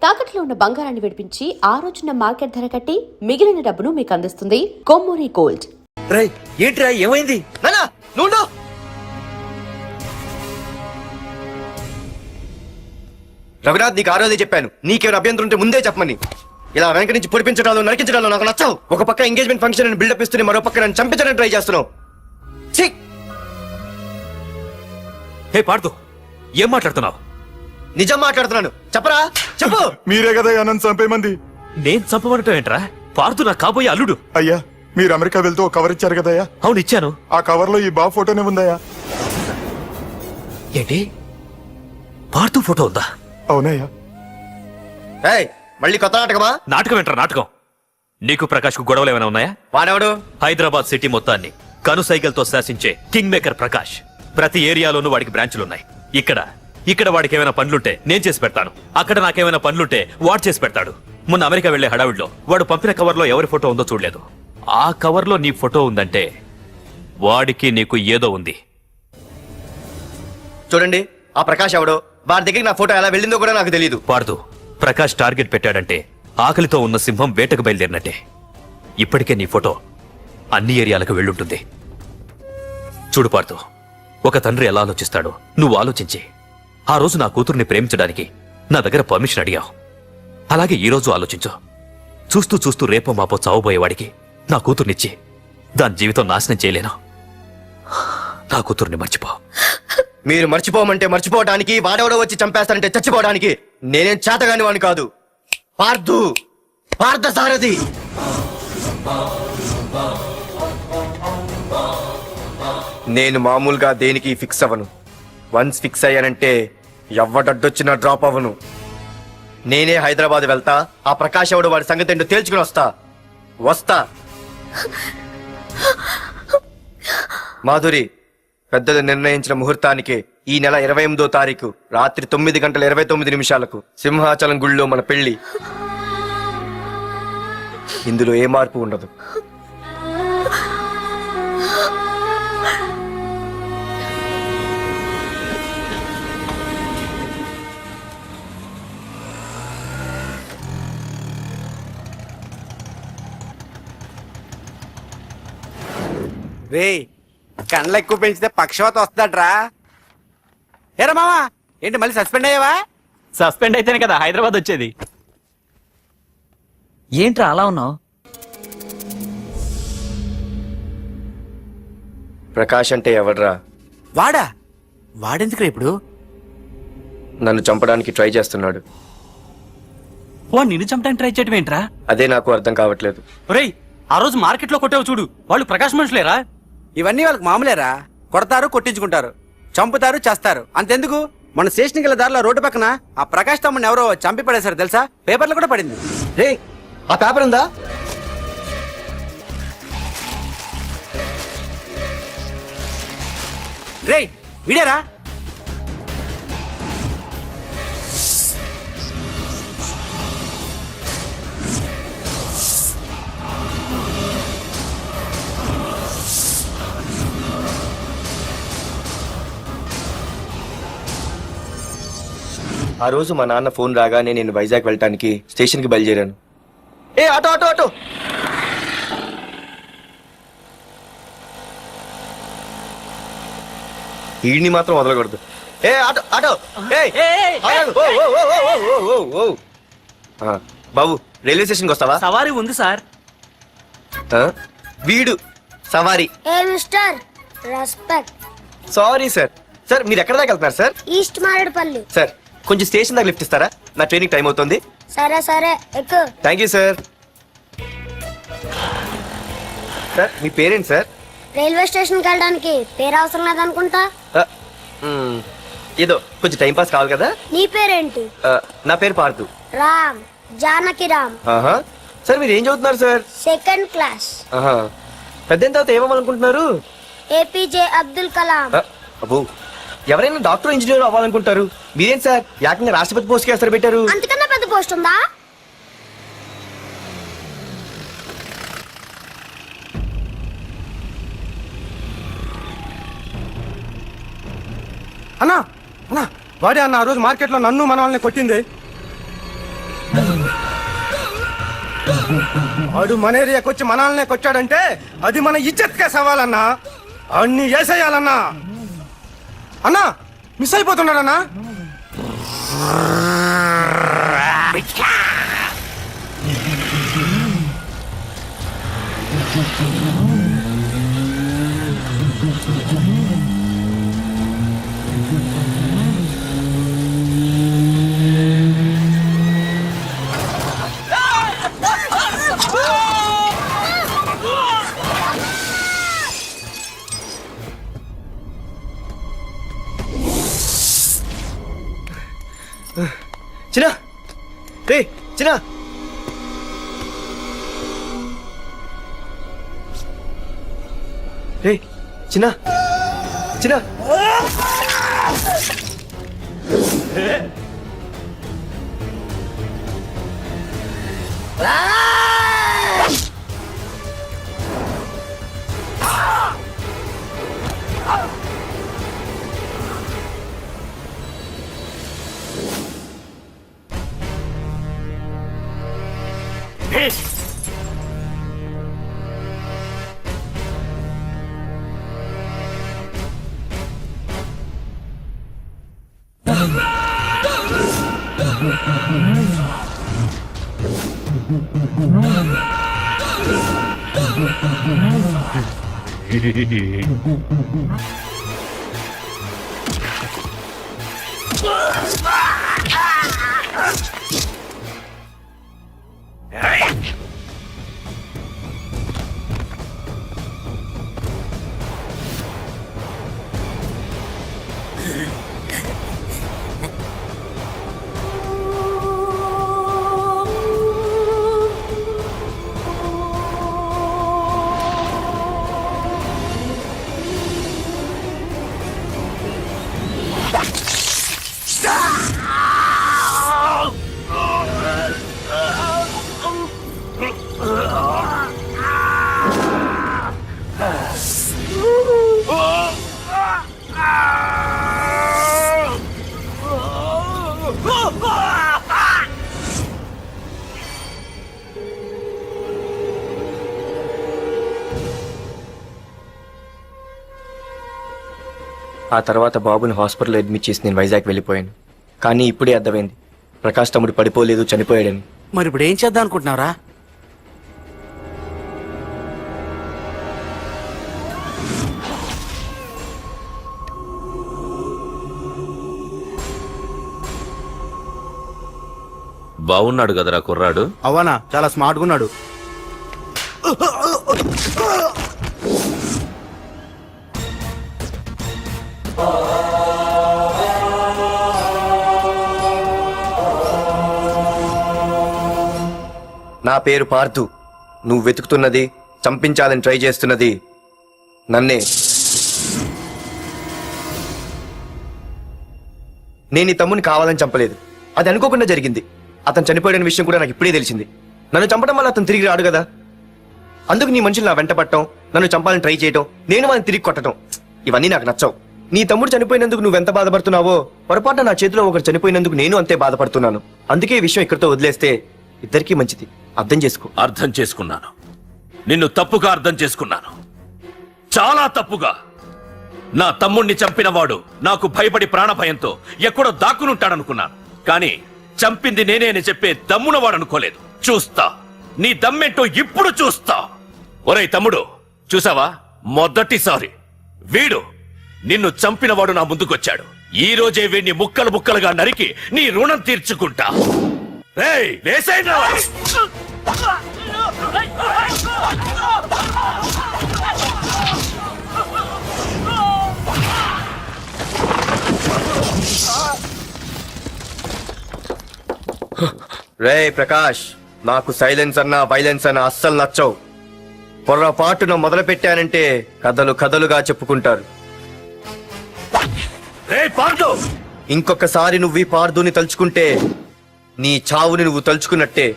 తాకట్లో ఉన్న బంగారాన్ని విడిపించి ఆ రోజున మార్కెట్ ధర కట్టి మిగిలిన డబ్బును మీకు అందిస్తుంది కొమ్మూరి గోల్డ్. రేయ్ ఏంట్రా ఏమైంది? నానా నువ్వు రఘునాథ్, నీకు ఆ రోజే చెప్పాను, నీకేమైనా అభ్యంతరం ఉంటే ముందే చెప్పమని. ఇలా వెనక నుంచి పొడిపించడాలు నరికించడాలు నాకు నచ్చవు. ఒక పక్క ఎంగేజ్మెంట్ ఫంక్షన్ అని బిల్డప్ ఇస్తూనే మరో పక్క నన్ను చంపించడానికి ట్రై చేస్తున్నావు. హే పార్దు, ఏం మాట్లాడుతున్నావు? నిజం మాట్లాడుతున్నాను, చెప్పరా చెప్పు. మీరే కదా నన్ను చంపేమంది. నేను చంపమనటం ఏంట్రా? పార్దు నా కాబోయే అల్లుడు. అయ్యా, మీరు అమెరికా వెళ్తూ ఒక కవర్ ఇచ్చారు కదయ్యా. అవును ఇచ్చాను. ఆ కవర్ లో ఈ బాబు ఫోటోనే ఉందయ్యా. ఏంటి, పార్దు ఫోటో ఉందా? అవునయ్యా. మళ్ళీ కొత్త నాటకమా? నాటకం ఏంట్రా నాటకం? నీకు ప్రకాష్ కు గొడవలు ఏమైనా ఉన్నాయా? వాడెవడు? హైదరాబాద్ సిటీ మొత్తాన్ని కను సైకిల్తో శాసించే కింగ్ మేకర్ ప్రకాష్. ప్రతి ఏరియాలోనూ వాడికి బ్రాంచులున్నాయి. ఇక్కడ వాడికి ఏమైనా పనులుంటే నేను చేసి పెడతాను, అక్కడ నాకేమైనా పనులుంటే వాడు చేసి పెడతాడు. మొన్న అమెరికా వెళ్లే హడావిడిలో వాడు పంపిన కవర్లో ఎవరి ఫోటో ఉందో చూడలేదు. ఆ కవర్లో నీ ఫోటో ఉందంటే వాడికి నీకు ఏదో ఉంది. చూడండి, ఆ ప్రకాష్ ఎవడో, వాడి దగ్గరికి నా ఫోటో ఎలా వెళ్ళిందో కూడా నాకు తెలియదు. పార్దు, ప్రకాష్ టార్గెట్ పెట్టాడంటే ఆకలితో ఉన్న సింహం వేటకు బయలుదేరినట్టే. ఇప్పటికే నీ ఫోటో అన్ని ఏరియాలకు వెళ్ళుంటుంది. చూడు పార్దు, ఒక తండ్రి ఎలా ఆలోచిస్తాడో నువ్వు ఆలోచించి ఆ రోజు నా కూతుర్ని ప్రేమించడానికి నా దగ్గర పర్మిషన్ అడిగావు. అలాగే ఈ రోజు ఆలోచించు. చూస్తూ చూస్తూ రేపో మాపో చావబోయేవాడికి నా కూతుర్నిచ్చి దాని జీవితం నాశనం చేయలేను. నా కూతుర్ని మర్చిపో. మీరు మర్చిపోమంటే మర్చిపోవడానికి, వాడెవడో వచ్చి చంపేస్తానంటే చచ్చిపోవడానికి నేనేం చేతగాని వాడిని కాదు. పార్థసారథి. నేను మామూలుగా దేనికి ఫిక్స్ అవ్వను. వన్స్ ఫిక్స్ అయ్యానంటే ఎవ్వడడ్డొచ్చినా డ్రాప్ అవ్వను. నేనే హైదరాబాద్ వెళ్తా, ఆ ప్రకాష్ ఎవడు వాడి సంగతి ఏంటో తేల్చుకుని వస్తా. మాధురి, పెద్దలు నిర్ణయించిన ముహూర్తానికి ఈ నెల 28వ తారీఖు రాత్రి 9:29 సింహాచలం గుళ్ళో మన పెళ్లి. ఇందులో ఏ మార్పు ఉండదు. రే, కండ్లు ఎక్కువ పెంచితే పక్షవాత వస్తాడ్రా. ఏరా మావా, ఏంటి మళ్ళీ సస్పెండ్ అయ్యావా? సస్పెండ్ అయితేనే కదా హైదరాబాద్ వచ్చేది. ఏంట్రా అలా ఉన్నావు? ప్రకాష్ అంటే ఎవడ్రా? వాడెందుకురా ఇప్పుడు? నన్ను చంపడానికి ట్రై చేస్తున్నాడు. వాడు నిన్ను చంపడానికి ట్రై చేయడం ఏంట్రా? అదే నాకు అర్థం కావట్లేదు. ఒరేయ్, ఆ రోజు మార్కెట్ లో కొట్టావు చూడు, వాళ్ళు ప్రకాష్ మనుషులేరా? ఇవన్నీ వాళ్ళకి మామూలేరా. కొడతారు, కొట్టించుకుంటారు, చంపుతారు, చేస్తారు. అంతెందుకు, మన స్టేషన్ కి దారిలో రోడ్డు పక్కన ఆ ప్రకాష్ తమ్ముని ఎవరో చంపి పడేశారు తెలుసా? పేపర్లో కూడా పడింది. రే, ఆ పేపర్ ఉందా? రే విడారా? ఆ రోజు మా నాన్న ఫోన్ రాగానే నేను వైజాగ్ వెళ్ళటానికి స్టేషన్ కి బయలుదేరాను. ఏ ఆటో ఆటో ఆటో! ఈడిని మాత్రం వదలకూడదు. ఏ ఆటో ఆటో! బాబు, రైల్వే స్టేషన్కి వస్తావా? సవారీ ఉంది సార్. వీడు సవారీ. ఏ mister, respect. Sorry sir. Sir, మీరు ఎక్కడ దాకా వెళ్తున్నారు సార్? ఈస్ట్ మారేడుపల్లి. సార్, కొంచెం స్టేషన్ దాకా లిఫ్ట్ ఇస్తారా? నా ట్రైనింగ్ టైం అవుతుంది. సరే సరే, ఎక్కు. Thank you sir. సార్, మీ పేరేంటి సార్? రైల్వే స్టేషన్ కి వెళ్ళడానికి పేరు అవసరం లేదనుకుంటా. ఏదో కొంచెం టైం పాస్ కావాలి కదా. నీ పేరేంటి? నా పేరు పార్థు. రామ్, జానకి రామ్. సార్, మీరు ఏం చదువుతున్నారు సార్? Second class. పెద్ద తర్వాత ఏమవ్వాలనుకుంటున్నారు? ఏపీజే అబ్దుల్ కలాం. అబ్బో, ఎవరైనా డాక్టర్ ఇంజనీర్ అవ్వాలనుకుంటారు. మీరేం సార్ ఏకంగా రాష్ట్రపతి పోస్ట్ కి ఎసరు పెట్టారు? అంతకన్నా పెద్ద పోస్ట్ ఉందా? అన్నా అన్నా, వాడే అన్న ఆ రోజు మార్కెట్ లో నన్ను మన వాళ్ళని కొట్టింది. వాడు మన ఏరియాకి వచ్చి మనల్నే కొట్టాడంటే అది మన ఇజ్జత్కే సవాలన్నా. అన్ని వేసేయాలన్నా. అన్నా మిస్ అయిపోతున్నాడన్నా. చిన్న రే చిన్న రే చిన్న చిన్న ఆ తర్వాత బాబుని హాస్పిటల్లో అడ్మిట్ చేసి నేను వైజాగ్ వెళ్ళిపోయాను. కానీ ఇప్పుడే అర్థమైంది ప్రకాష్ తమ్ముడు పడిపోలేదు, చనిపోయాడని. మరి ఇప్పుడు ఏం చేద్దాం అనుకుంటున్నారా? బాగున్నాడు కదరా కుర్రాడు. అవనా చాలా స్మార్ట్ గా ఉన్నాడు. నా పేరు పార్థు. నువ్వు వెతుకుతున్నది, చంపించాలని ట్రై చేస్తున్నది నన్నే. నేను ఈ తమ్ముని కావాలని చంపలేదు, అది అనుకోకుండా జరిగింది. అతను చనిపోయిన విషయం కూడా నాకు ఇప్పుడే తెలిసింది. నన్ను చంపడం వల్ల అతను తిరిగి రాడు కదా. అందుకు నీ మనుషులు నా వెంట పట్టడం, నన్ను చంపాలని ట్రై చేయటం, నేను వాళ్ళని తిరిగి కొట్టడం, ఇవన్నీ నాకు నచ్చవు. నీ తమ్ముడు చనిపోయినందుకు నువ్వెంత బాధపడుతున్నావో, పొరపాటున నా చేతిలో ఒకరు చనిపోయినందుకు నేను అంతే బాధపడుతున్నాను. అందుకే ఈ విషయం ఇక్కడితో వదిలేస్తే ఇద్దరికీ మంచిది. అర్థం చేసుకో. అర్థం చేసుకున్నాను. నిన్ను తప్పుగా అర్థం చేసుకున్నాను, చాలా తప్పుగా. నా తమ్ముణ్ణి చంపినవాడు నాకు భయపడి ప్రాణభయంతో ఎక్కడో దాక్కునుంటాడనుకున్నాను. కానీ చంపింది నేనే అని చెప్పే దమ్మునవాడనుకోలేదు. చూస్తా, నీ దమ్మేంటో ఇప్పుడు చూస్తా. ఒరేయ్ తమ్ముడు, చూసావా, మొదటిసారి వీడు నిన్ను చంపినవాడు నా ముందుకొచ్చాడు. ఈ రోజే వీడిని ముక్కలు ముక్కలుగా నరికి నీ రుణం తీర్చుకుంటా. రేయ్, వేసేయండ్రా. రేయ్ ప్రకాష్, నాకు సైలెన్స్ అన్నా వైలెన్స్ అన్నా అస్సలు నచ్చవు. పొర్రపాటున మొదలు పెట్టానంటే కథలు కథలుగా చెప్పుకుంటారు. రేయ్ పార్దు, ఇంకొకసారి నువ్వు ఈ పార్దుని తలుచుకుంటే నీ చావుని నువ్వు తలుచుకున్నట్టే.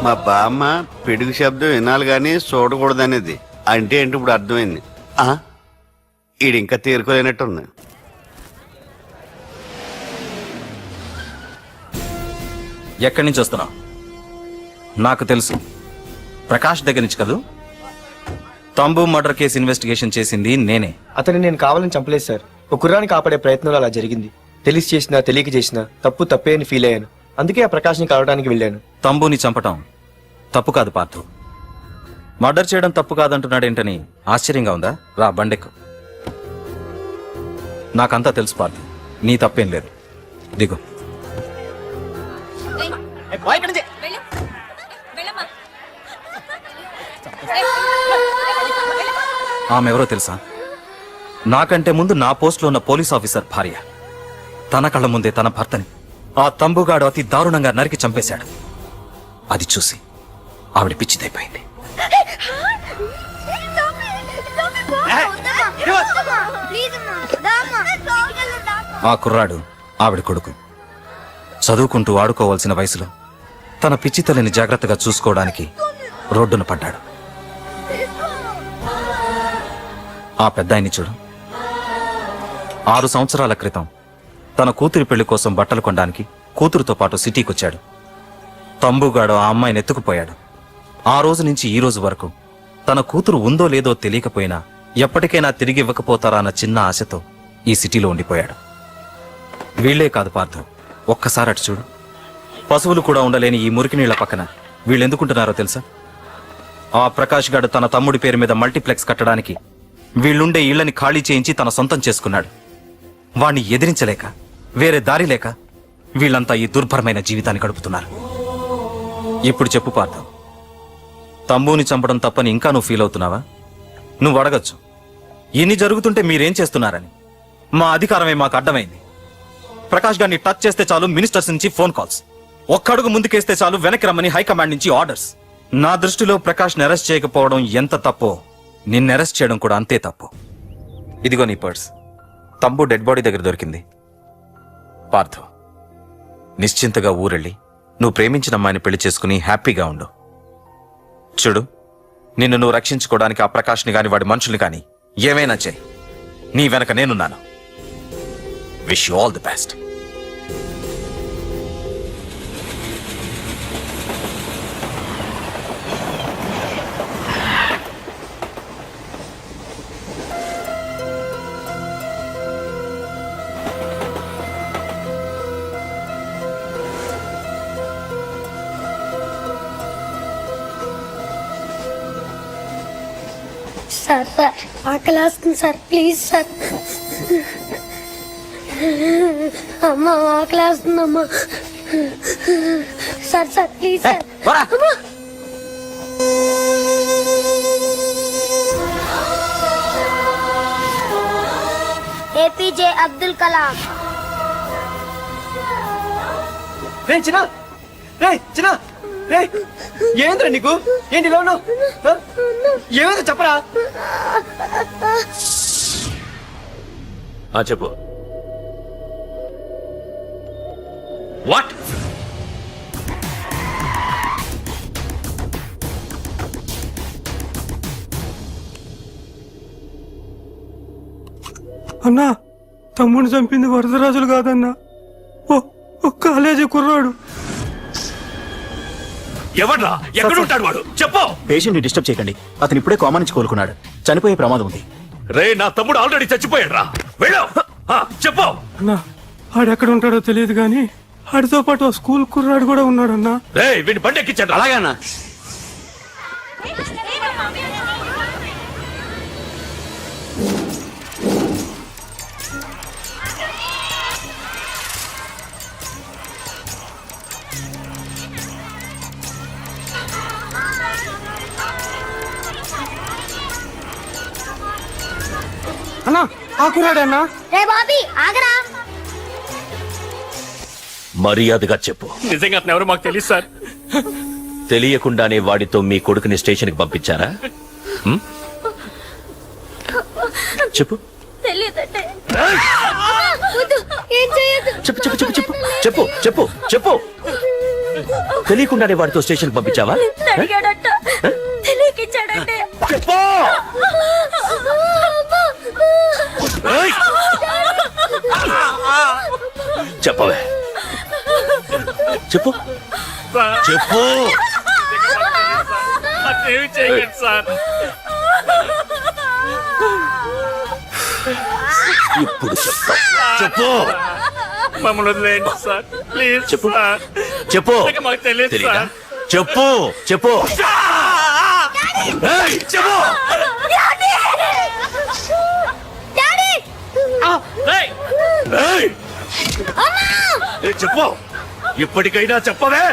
మా బామ్మ పిడుగు శబ్దం వినాలి గాని చూడకూడదనేది. అంటే ఏంటి ఇప్పుడు అర్థమైంది. ఈడు ఇంకా తేరుకోలేనట్టుంది. ఎక్కడి నుంచి వస్తున్నావు? నాకు తెలుసు, ప్రకాష్ దగ్గర నుంచి కదూ. తంబు మర్డర్ కేసు ఇన్వెస్టిగేషన్ చేసింది నేనే. అతన్ని నేను కావాలని చంపలేదు సార్. ఒక కుర్రాన్ని కాపాడే ప్రయత్నంలో అలా జరిగింది. తెలిసి చేసినా తెలియక చేసినా తప్పే అని ఫీల్ అయ్యాను. అందుకే ఆ ప్రకాష్ని కలవడానికి వెళ్ళాను. తంబుని చంపటం తప్పు కాదు పార్థు. మర్డర్ చేయడం తప్పు కాదంటున్నాడేంటని ఆశ్చర్యంగా ఉందా? రా బండెక్కు. నాకంతా తెలుసు పార్థు, నీ తప్పేం లేదు. దిగు. ఆమె ఎవరో తెలుసా? నాకంటే ముందు నా పోస్టులో ఉన్న పోలీస్ ఆఫీసర్ భార్య. తన కళ్ళ ముందే తన భర్తని ఆ తంబుగాడు అతి దారుణంగా నరికి చంపేశాడు. అది చూసి ఆవిడ పిచ్చిదైపోయింది. ఆ కుర్రాడు ఆవిడ కొడుకు. చదువుకుంటూ ఆడుకోవాల్సిన వయసులో తన పిచ్చి తల్లిని జాగ్రత్తగా చూసుకోవడానికి రోడ్డున పడ్డాడు. ఆ పెద్దాయన్ని చూడు. 6 సంవత్సరాల క్రితం తన కూతురి పెళ్లి కోసం బట్టలు కొనడానికి కూతురుతో పాటు సిటీకొచ్చాడు. తంబుగాడు ఆ అమ్మాయిని ఎత్తుకుపోయాడు. ఆ రోజు నుంచి ఈ రోజు వరకు తన కూతురు ఉందో లేదో తెలియకపోయినా ఎప్పటికైనా తిరిగి ఇవ్వకపోతారా అన్న చిన్న ఆశతో ఈ సిటీలో ఉండిపోయాడు. వీళ్లే కాదు పార్థు, ఒక్కసారి అటు చూడు. పశువులు కూడా ఉండలేని ఈ మురికి నీళ్ల పక్కన వీళ్ళెందుకుంటున్నారో తెలుసా? ఆ ప్రకాష్ గాడు తన తమ్ముడి పేరు మీద మల్టీప్లెక్స్ కట్టడానికి వీళ్ళుండే ఇళ్లని ఖాళీ చేయించి తన సొంతం చేసుకున్నాడు. వాణ్ణి ఎదిరించలేక వేరే దారి లేక వీళ్ళంతా ఈ దుర్భరమైన జీవితాన్ని గడుపుతున్నారు. ఇప్పుడు చెప్పు పార్థ, తమ్ముని చంపడం తప్పని ఇంకా నువ్వు ఫీల్ అవుతున్నావా? నువ్వు అడగచ్చు, ఇన్ని జరుగుతుంటే మీరేం చేస్తున్నారని. మా అధికారమే మాకు అడ్డమైంది. ప్రకాష్ గారిని టచ్ చేస్తే చాలు మినిస్టర్స్ నుంచి ఫోన్ కాల్స్, ఒక్కడుగు ముందుకేస్తే చాలు వెనక్కి రమ్మని హైకమాండ్ నుంచి ఆర్డర్స్. నా దృష్టిలో ప్రకాష్ని అరెస్ట్ చేయకపోవడం ఎంత తప్పో నిన్ను అరెస్ట్ చేయడం కూడా అంతే తప్పు. ఇదిగో నీ పర్స్, తంబు డెడ్ బాడీ దగ్గర దొరికింది. పార్థు, నిశ్చింతగా ఊరెళ్ళి నువ్వు ప్రేమించిన అమ్మాయిని పెళ్లి చేసుకుని హ్యాపీగా ఉండు. చూడు, నిన్ను నువ్వు రక్షించుకోవడానికి ఆ ప్రకాష్ని గాని వాడి మనుషుల్ని కానీ ఏమైనా చేయి. నీ వెనక నేనున్నాను. Wish you all the best. Sir sir ఆకలి వస్తుంది సార్, ప్లీజ్ సార్. అమ్మ ఆకలి వస్తుంది అమ్మ. Sir sir please sir. అమ్మా. ఏపీజే అబ్దుల్ కలాం. ఏంద్రా నీకు? ఏంటి ఇలా ఉన్నావు? ఏమైందో చెప్పరా? చెప్పు. వాట్? అన్నా, తమ్ముని చంపింది వరదరాజులు కాదన్నా, ఓ కాలేజీ కుర్రాడు. ఎవడ్రా? ఎక్కడుంటాడు వాడు? చెప్పు. పేషెంట్ ని డిస్టర్బ్ చేయకండి, అతను ఇప్పుడే కోమా నుంచి కోలుకున్నాడు. చనిపోయే ప్రమాదం ఉంది. రే, నా తమ్ముడు ఆల్రెడీ చచ్చిపోయాడు రా. వెళ్ళు. చెప్పు. అన్నా, ఆడెక్కడ ఉంటాడో తెలియదు కానీ ఆడితో పాటు స్కూల్ కుర్రాడు కూడా ఉన్నాడన్నా. రే, వీడిని బండి ఎక్కించండి. అలాగే అన్న. అన్నా, ఆ కుర్రాడే అన్నా. రే బాబీ ఆగరా. మర్యాదగా చెప్పు. నిజంగా అతను ఎవరు మాకు తెలియదు సార్. తెలియకుండానే వాడితో మీ కొడుకుని స్టేషన్కి పంపించారా? చెప్పు. ఏం చేయదు. చెప్పు చెప్పు చెప్పు చెప్పు చెప్పు చెప్పు చెప్పు. తెలియకుండానే వాడితో స్టేషన్ పంపించావా? అడిగాడట తెలియకిచ్చాడంటే చెప్పు. ఏయ్! చెప్పవే, చెప్పు చెప్పు. ఇప్పుడు చెప్తా. చెప్పు. మమ్మల్ని వదిలేయండి సార్ ప్లీజ్. చెప్పు. సార్. చెప్పు. మాకు తెలియదు తెలీదా? సార్. చెప్పు చెప్పు. ఏయ్, చెప్పు. ఏయ్! ఏయ్, చెప్పు. ఇప్పటికైనా చెప్పవే.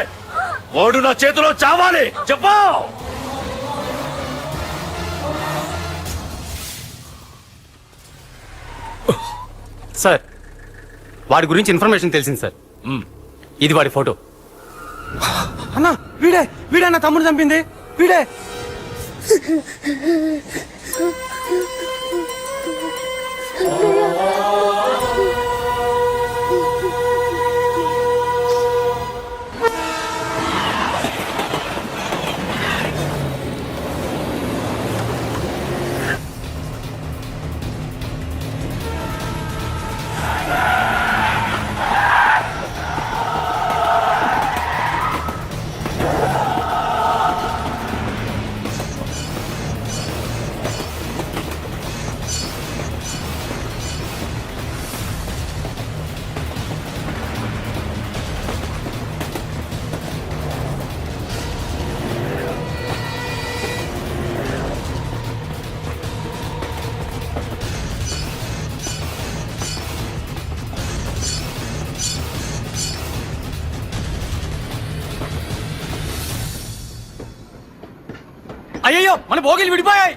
వాడు నా చేతిలో చావాలి. చెప్పు. సార్ వాడి గురించి ఇన్ఫర్మేషన్ తెలిసింది సార్. ఇది వాడి ఫోటో. అన్నా వీడే నా తమ్ముడు చంపింది వీడే. అయ్యో మన భోగిలు విడిపోయాయి.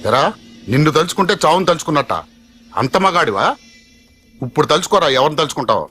ఎరా నిన్ను తలుచుకుంటే చావును తలుచుకున్నట్ట. అంత మగాడివా? ఇప్పుడు తలుచుకోరా ఎవరిని తలుచుకుంటావు.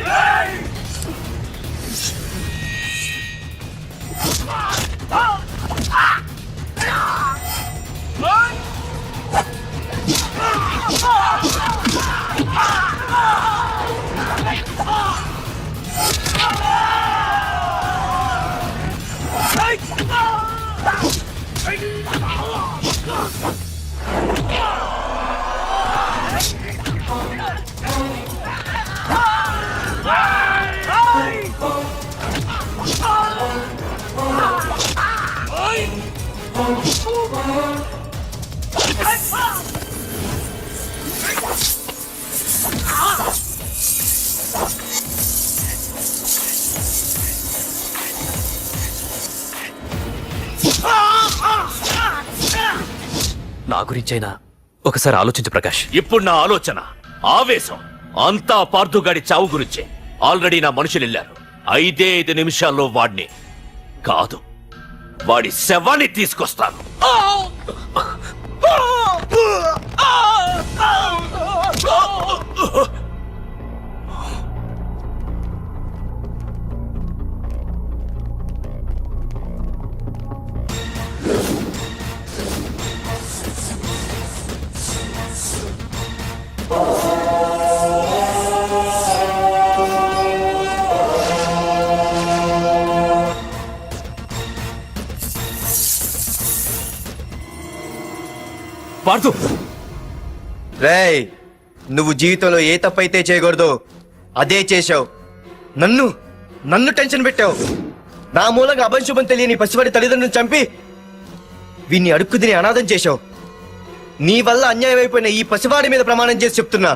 Hey! నా గురించైనా ఒకసారి ఆలోచించు ప్రకాష్. ఇప్పుడు నా ఆలోచన, ఆవేశం అంతా పార్థుగాడి చావు గురించే. ఆల్రెడీ నా మనుషులు వెళ్ళారు. 5 నిమిషాల్లో వాడిని కాదు, వాడి శవాన్ని తీసుకొస్తాను. పార్థు, రేయ్, నువ్వు జీవితంలో ఏ తప్పైతే చేయకూడదో అదే చేశావు. నన్ను టెన్షన్ పెట్టావు. నా మూలంగా అభంశుభం తెలియని పసివాడి తల్లిదండ్రులను చంపి వీన్ని అడుక్కు తిని అనాథం చేశావు. నీ వల్ల అన్యాయం అయిపోయిన ఈ పసివాడి మీద ప్రమాణం చేసి చెప్తున్నా,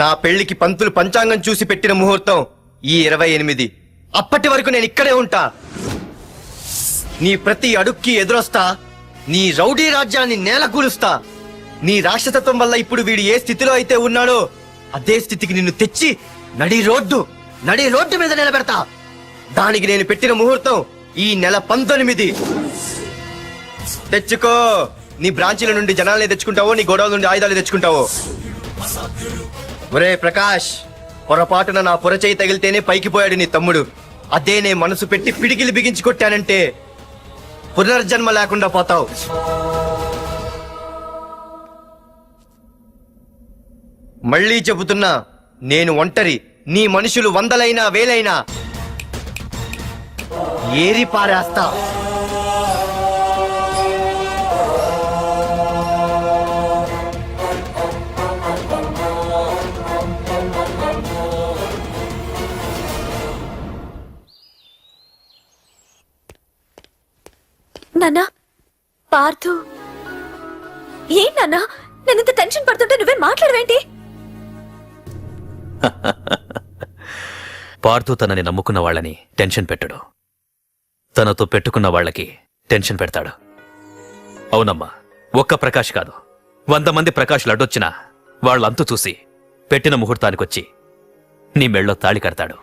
నా పెళ్లికి పంతులు పంచాంగం చూసి పెట్టిన ముహూర్తం ఈ 28. అప్పటి వరకు నేను ఇక్కడే ఉంటా. నీ ప్రతి అడుక్కి ఎదురొస్తా. నీ రౌడీ రాజ్యాన్ని నేలకూలుస్తా. నీ రాక్షసత్వం వల్ల ఇప్పుడు వీడు ఏ స్థితిలో అయితే ఉన్నాడో అదే స్థితికి నిన్ను తెచ్చి నడి రోడ్డు మీద నిలబెడతా. దానికి నేను పెట్టిన ముహూర్తం ఈ నెల 19. తెచ్చుకో. నీ బ్రాంచీల నుండి జనాల్ని తెచ్చుకుంటావో, నీ గొడవల నుండి ఆయుధాలు తెచ్చుకుంటావో. ఒరే ప్రకాష్, పొరపాటున నా పొరచేయి తగిలితేనే పైకి పోయాడు నీ తమ్ముడు. అదే నే మనసు పెట్టి పిడికిలి బిగించి కొట్టానంటే పునర్జన్మ లేకుండా పోతావు. మళ్ళీ చెబుతున్నా, నేను ఒంటరి. నీ మనుషులు 100లైనా 1000లైనా ఏరి పారేస్తా. నాన్నా, పార్థు ఏం నాన్నా? నేను ఇంత టెన్షన్ పడుతుంటే నువ్వే మాట్లాడవేంటి? పార్థు తనని నమ్ముకున్న వాళ్ళని టెన్షన్ పెట్టడు, తనతో పెట్టుకున్న వాళ్ళకి టెన్షన్ పెడతాడు. అవునమ్మా, ఒక్క ప్రకాష్ కాదు, 100 మంది ప్రకాష్లు అడ్డొచ్చినా వాళ్ళంతు చూసి పెట్టిన ముహూర్తానికొచ్చి నీ మెళ్ళో తాళి కడతాడు.